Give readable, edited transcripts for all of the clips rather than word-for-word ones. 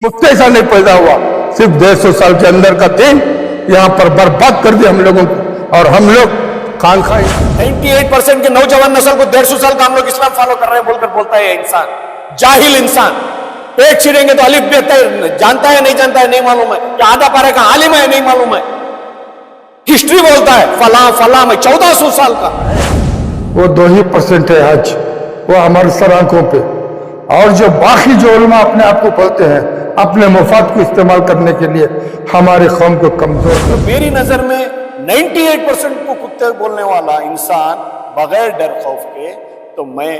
मुफ्त ऐसा नहीं पैदा हुआ, सिर्फ 150 साल के अंदर का दिन यहाँ पर बर्बाद कर दिया हम लोगों को। और हम लोग खान खाए 98% के नौजवान नस्ल को 150 साल का हम लोग इस्लाम फॉलो कर रहे हैं बोलकर बोलता है इंसान, जाहिल इंसान। पेट छिड़ेंगे तो अलिफ बेहतर जानता है नहीं जानता है नहीं मालूम है, क्या आधा पारे का आलिम है नहीं मालूम है। हिस्ट्री बोलता है फला फला में 1400 साल का। वो 2% है हज, वो हमारे सर आंखों पे। और जो बाकी जो उलमा अपने आप को बोलते हैं अपने मुफाद को इस्तेमाल करने के लिए हमारे कौम को कमजोर तो मेरी नजर में 98% को कुत्ते बोलने वाला इंसान बगैर डर खौफ के, तो मैं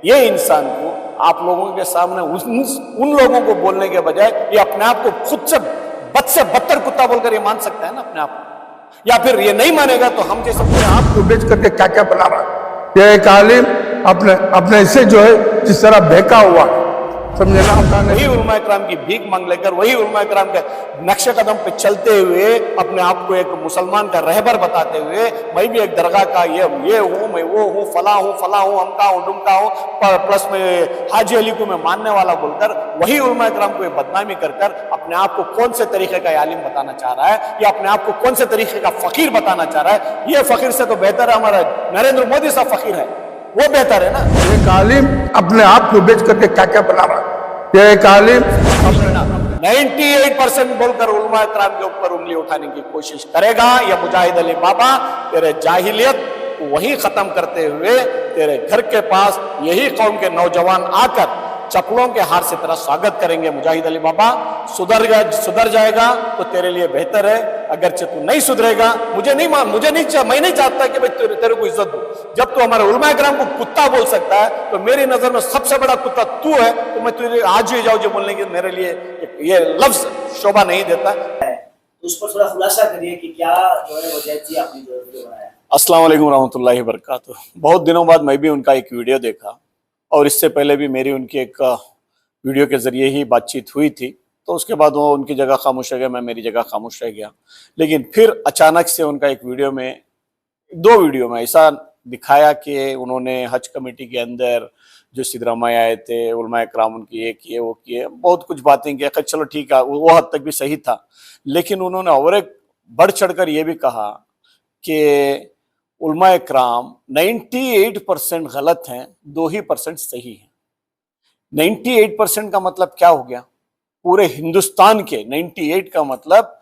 ये इंसान को आप लोगों के सामने उन लोगों को बोलने के बजाय ये अपने आप को खुद से बद से बदतर कुत्ता बोलकर ये मान सकता है ना अपने आप को, या फिर ये नहीं मानेगा तो हम जैसे अपने आप को बेच करके क्या क्या बना रहा है। ये एक आलिम अपने से जो है जिस तरह बहका हुआ है, समझे ना। वही उलमा इकराम की भीख मांग लेकर, वही उलमा इकराम के नक्शे कदम पे चलते हुए अपने आप को एक मुसलमान का रहबर बताते हुए, मैं भी एक दरगाह का ये हूँ, मैं वो हूँ, फला हूँ अमका हूँ डुमका हूँ, प्लस में हाजी अली को मैं मानने वाला बोलकर वही उलमा इकराम को बदनामी कर अपने आप को कौन से तरीके का आलिम बताना चाह रहा है, या अपने आप को कौन से तरीके का फकीर बताना चाह रहा है। ये फकीर से तो बेहतर है हमारा नरेंद्र मोदी सा फकीर है, वो बेहतर है ना। एक आलिम अपने आप को बेच करके क्या क्या बना रहा है। ये एक आलिम 98% बोलकर उलमा इकराम के ऊपर उंगली उठाने की कोशिश करेगा, या मुजाहिद अली बाबा तेरे जाहिलियत को वही खत्म करते हुए तेरे घर के पास यही कौम के नौजवान आकर चप्पलों के हार से तेरा स्वागत करेंगे। मुजाहिद अली बाबा सुधर जाएगा तो तेरे लिए बेहतर है, अगर तू नहीं सुधरेगा मैं नहीं चाहता कि भाई तेरे को इज्जत दो। जब तू हमारे उलमा इकराम को कुत्ता बोल सकता है तो मेरी नजर में सबसे बड़ा कुत्ता तू है, तो मैं तुझे आज ही जाऊँ जो बोलने की मेरे लिए ये लफ्ज शोभा नहीं देता। उस पर थोड़ा खुलासा करिए कि क्या जो है वजह थी आपने जो वीडियो बनाया। अस्सलाम वालेकुम रहमतुल्लाहि वबरकातुह। बहुत दिनों बाद मैं भी उनका एक वीडियो देखा, और इससे पहले भी मेरी उनकी एक वीडियो के जरिए ही बातचीत हुई थी, तो उसके बाद वो उनकी जगह खामोश रह गया, मैं मेरी जगह खामोश रह गया। लेकिन फिर अचानक से उनका एक वीडियो में, 2 वीडियो में ऐसा दिखाया कि उन्होंने हज कमेटी के अंदर जो सिद्धरामैया आए थे, उलमा इकराम उनकी ये किए वो किए, बहुत कुछ बातें की। चलो ठीक है, वो हद तक भी सही था, लेकिन उन्होंने और एक बढ़ चढ़कर ये भी कहा कि उलमा इकराम 98% गलत हैं, 2% सही हैं। 98% का मतलब क्या हो गया? पूरे हिंदुस्तान के 98 का मतलब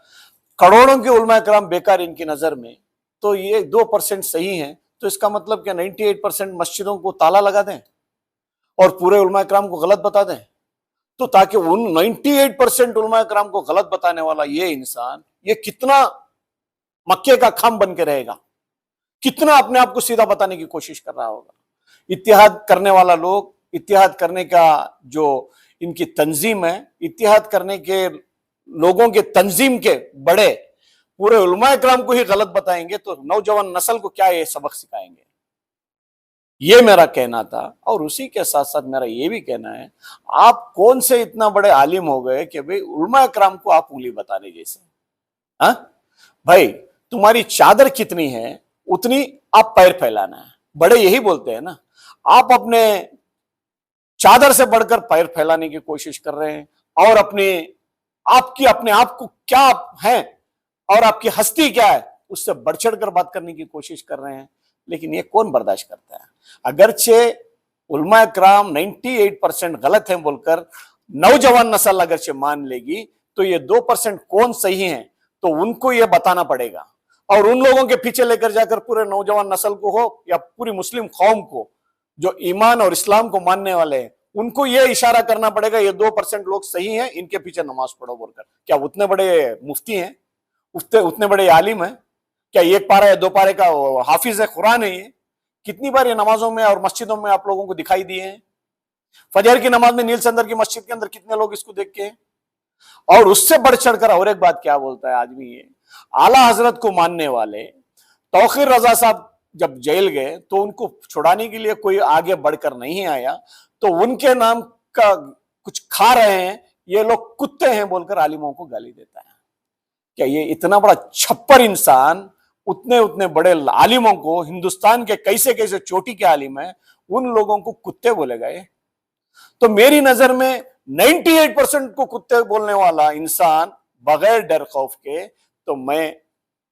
करोड़ों के उलमा इकराम बेकार इनकी नजर में, तो ये 2% सही हैं, तो इसका मतलब क्या 98% मस्जिदों को ताला लगा दें और पूरे उलमा इकराम को गलत बता दें? तो ताकि उन 98% उलमा इकराम को गलत बताने वाला ये इंसान ये कितना मक्के का खम बन के रहेगा, कितना अपने आप को सीधा बताने की कोशिश कर रहा होगा। इत्तिहाद करने वाला लोग, इत्तिहाद करने का जो इनकी तंजीम है, इत्तिहाद करने के लोगों के तंजीम के बड़े पूरे उलमा इकराम को ही गलत बताएंगे तो नौजवान नस्ल को क्या ये सबक सिखाएंगे? ये मेरा कहना था। और उसी के साथ साथ मेरा ये भी कहना है, आप कौन से इतना बड़े आलिम हो गए कि भाई उलमा इकराम को आप उंगली बताने जैसे? हाँ भाई, तुम्हारी चादर कितनी है उतनी आप पैर फैलाना है। बड़े यही बोलते हैं ना, आप अपने चादर से बढ़कर पैर फैलाने की कोशिश कर रहे हैं, और अपने आप को क्या है और आपकी हस्ती क्या है उससे बढ़ चढ़कर बात करने की कोशिश कर रहे हैं। लेकिन ये कौन बर्दाश्त करता है? अगरचे उलमा इकराम 98% गलत हैं बोलकर नौजवान नस्ल अगरचे मान लेगी, तो ये 2% कौन सही है तो उनको ये बताना पड़ेगा। और उन लोगों के पीछे लेकर जाकर पूरे नौजवान नस्ल को हो या पूरी मुस्लिम कौम को जो ईमान और इस्लाम को मानने वाले हैं, उनको ये इशारा करना पड़ेगा ये 2% लोग सही हैं, इनके पीछे नमाज पढ़ो बोलकर। क्या उतने बड़े मुफ्ती हैं, उतने बड़े आलिम हैं? क्या 1 पारा या 2 पारे का हाफिज है कुरान है? ये कितनी बार ये नमाजों में और मस्जिदों में आप लोगों को दिखाई दिए हैं? फजर की नमाज में नील संदर की मस्जिद के अंदर कितने लोग इसको देख के? और उससे बढ़ चढ़कर और एक बात क्या बोलता है आदमी, ये आला हजरत को मानने वाले तौकीर रजा साहब जब जेल गए तो उनको छुड़ाने के लिए कोई आगे बढ़कर नहीं आया, तो उनके नाम का कुछ खा रहे हैं ये लोग कुत्ते हैं बोलकर आलिमों को गाली देता है। क्या ये इतना बड़ा छप्पर इंसान उतने बड़े आलिमों को, हिंदुस्तान के कैसे कैसे चोटी के आलिम है, उन लोगों को कुत्ते बोले गए? तो मेरी नजर में 98% को कुत्ते बोलने वाला इंसान बगैर डर खौफ के, तो मैं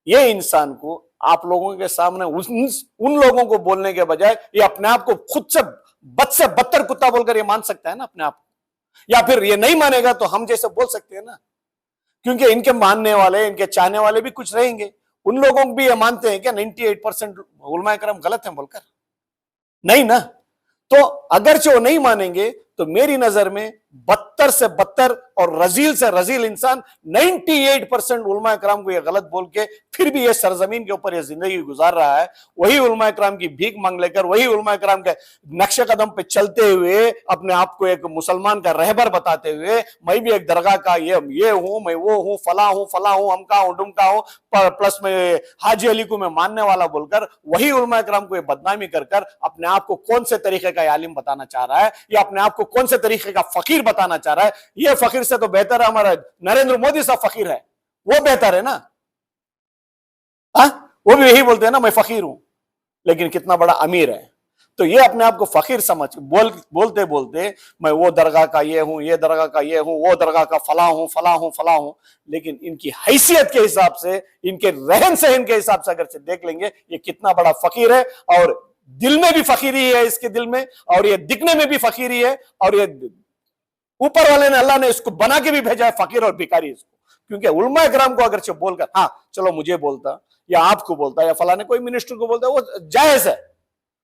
ये इंसान को आप लोगों के सामने उन लोगों को बोलने के बजाय ये अपने आप को खुद से बद से बदतर कुत्ता बोलकर ये मान सकता है ना अपने आप को, या फिर ये नहीं मानेगा तो हम जैसे बोल सकते हैं ना, क्योंकि इनके मानने वाले, इनके चाहने वाले भी कुछ रहेंगे। उन लोगों को भी ये मानते हैं क्या 98% उलमा करम गलत है बोलकर? नहीं ना। तो अगरचे वो नहीं मानेंगे तो मेरी नजर में बदतर से बदतर और रजील से रजील इंसान 98% उलमा कराम को ये गलत बोल के फिर भी ये सरजमीन के ऊपर ये जिंदगी गुजार रहा है। वही उलमा कराम की भीख मांग लेकर, वही उलमा कराम के नक्शे कदम पे चलते हुए, अपने आप को एक मुसलमान का रहबर बताते हुए, मैं भी एक दरगाह का ये हूं, मैं वो हूं, फला हूं, अमका हूं, डुमका हूं, प्लस में हाजी अली को मैं मानने वाला बोलकर वही उलमा कराम को ये बदनामी कर अपने आप को कौन से तरीके का आलिम बताना चाह रहा है, या अपने आप को कौन से तरीके का फकीर बताना चाह रहा है। ये फकीर से तो बेहतर है हमारा नरेंद्र मोदी सा फकीर है, वो बेहतर है ना। वो भी यही बोलते हैं ना मैं फकीर हूं, लेकिन कितना बड़ा अमीर है। तो ये अपने आप को फकीर समझ बोलते बोलते मैं वो दरगाह का ये हूं, ये दरगाह का ये हूं, वो दरगाह का फला हूं, लेकिन इनकी हैसियत के हिसाब से, इनके रहन सहन के हिसाब से अगर से देख लेंगे ये कितना बड़ा फकीर है। और दिल में भी फकीरी है इसके दिल में, और ये दिखने में भी फकीरी है, और ये ऊपर वाले ने, अल्लाह ने इसको बना के भी भेजा है फकीर और भिखारी इसको। क्योंकि उलमा कराम को अगर से बोलकर, हाँ चलो मुझे बोलता या आपको बोलता या फलाने कोई मिनिस्टर को बोलता, वो जायज है,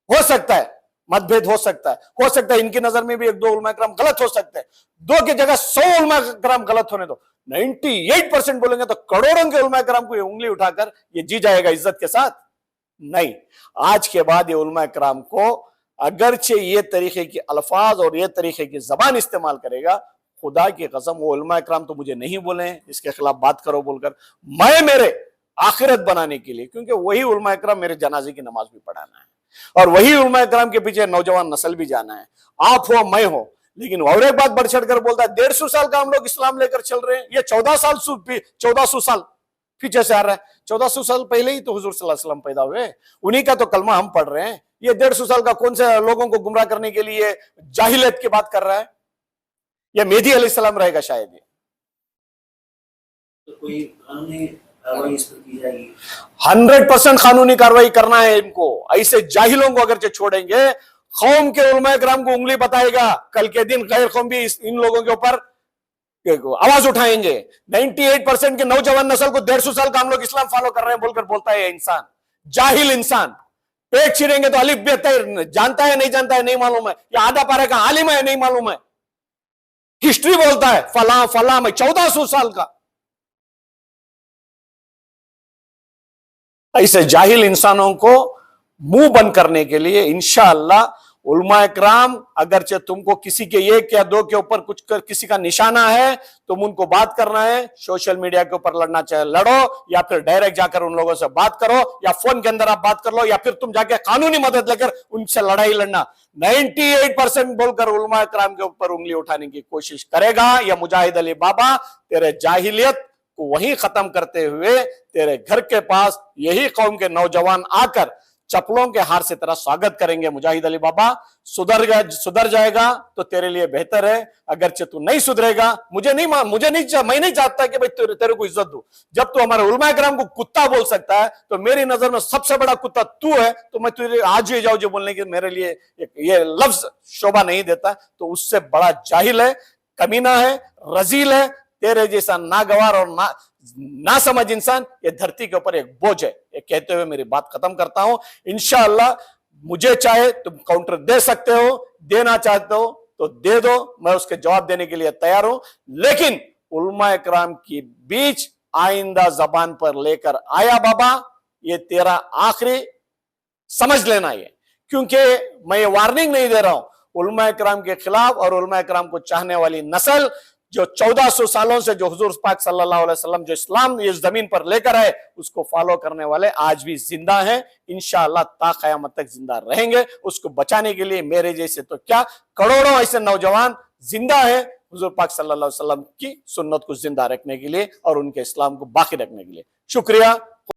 हो सकता है मतभेद हो सकता है इनकी नजर में भी एक दो उलमा कराम गलत हो सकते हैं, 2 की जगह 100 उलमा कराम गलत होने दो, 98% बोलेंगे तो करोड़ों के उलमा कराम को ये उंगली उठाकर ये जी जाएगा इज्जत के साथ? नहीं। आज के बाद ये उलमा कराम को अगरचे ये तरीके की अल्फाज और ये तरीके की जबान इस्तेमाल करेगा, खुदा की कसम वो उलमा कराम तो मुझे नहीं बोले इसके खिलाफ बात करो बोलकर, मैं मेरे आखिरत बनाने के लिए, क्योंकि वही उलमा कराम मेरे जनाजे की नमाज भी पढ़ाना है, और वही उलमा कराम के पीछे नौजवान नस्ल भी जाना है, आप हो मैं हो। लेकिन और एक बात बढ़ चढ़ कर बोलता है 150 साल का हम लोग इस्लाम लेकर चल रहे हैं, ये 1400 साल पीछे से आ रहा है। 1400 साल पहले ही तो हुजूर सल्लल्लाहु अलैहि वसल्लम पैदा हुए, उन्हीं का तो कलमा हम पढ़ रहे हैं। ये 150 साल का कौन से लोगों को गुमराह करने के लिए जाहिलियत की बात कर रहा है? या मेहदी अलैहिस्सलाम रहेगा शायद ये। तो कोई कानूनी कार्रवाई इस पर की जाएगी? 100% कानूनी कार्रवाई करना है इनको। ऐसे जाहिलों को अगर छोड़ेंगे, कौम के उलमा कराम को उंगली बताएगा, कल के दिन गैर कौम भी इन लोगों के ऊपर आवाज उठाएंगे। 98% के नौजवान नस्ल को 150 साल का हम लोग इस्लाम फॉलो कर रहे हैं बोलकर बोलता है इंसान, जाहिल इंसान। पेट छिरेंगे तो अलिफ बेहतर जानता है नहीं जानता है नहीं मालूम है, या आधा पारे का आलिम है नहीं मालूम है, हिस्ट्री बोलता है फला में 1400 साल का। ऐसे जाहिल इंसानों को मुंह बंद करने के लिए इंशाअल्लाह उलमा इकराम, अगरचे तुमको किसी के एक या दो के ऊपर कुछ किसी का निशाना है, तुम उनको बात करना है, सोशल मीडिया के ऊपर लड़ना चाहे लड़ो, या फिर डायरेक्ट जाकर उन लोगों से बात करो, या फोन के अंदर आप बात कर लो, या फिर तुम जाके कानूनी मदद लेकर उनसे लड़ाई लड़ना। 98% बोलकर उलमा इकराम के ऊपर उंगली उठाने की कोशिश करेगा या मुजाहिद अली बाबा तेरे जाहिलियत को वहीं खत्म करते हुए तेरे घर के पास यही कौम के नौजवान आकर चप्पलों के हार से तेरा स्वागत करेंगे। मुजाहिद अली बाबा सुधर जाएगा तो तेरे लिए बेहतर है, अगरचे तू नहीं सुधरेगा मैं नहीं चाहता कि भाई तेरे को इज्जत दूं। जब तू हमारे उलमा इकराम को कुत्ता बोल सकता है तो मेरी नजर में सबसे बड़ा कुत्ता तू है, तो मैं तुझे आज ही जाऊं जो बोलने के मेरे लिए ये लफ्ज शोभा नहीं देता। तो उससे बड़ा जाहिल है, कमीना है, रजील है, तेरे जैसा नागवार और ना समझ इंसान ये धरती के ऊपर एक बोझ है। ये कहते हुए मेरी बात खत्म करता हूं। इंशाअल्लाह मुझे चाहे तुम काउंटर दे सकते हो, देना चाहते हो तो दे दो, मैं उसके जवाब देने के लिए तैयार हूं। लेकिन उलमा इकराम की बीच आइंदा जबान पर लेकर आया बाबा, ये तेरा आखिरी समझ लेना ये, क्योंकि मैं ये वार्निंग नहीं दे रहा हूं। उलमा इकराम के खिलाफ और उलमा इकराम को चाहने वाली नस्ल जो 1400 सालों से जो हुजूर पाक सल्लल्लाहु अलैहि वसल्लम जो इस्लाम इस जमीन पर लेकर आए उसको फॉलो करने वाले आज भी जिंदा हैं, इंशाअल्लाह ता क़यामत तक जिंदा रहेंगे। उसको बचाने के लिए मेरे जैसे तो क्या करोड़ों ऐसे नौजवान जिंदा हैं हुजूर पाक सल्लल्लाहु अलैहि वसल्लम की सुन्नत को जिंदा रखने के लिए और उनके इस्लाम को बाकी रखने के लिए। शुक्रिया।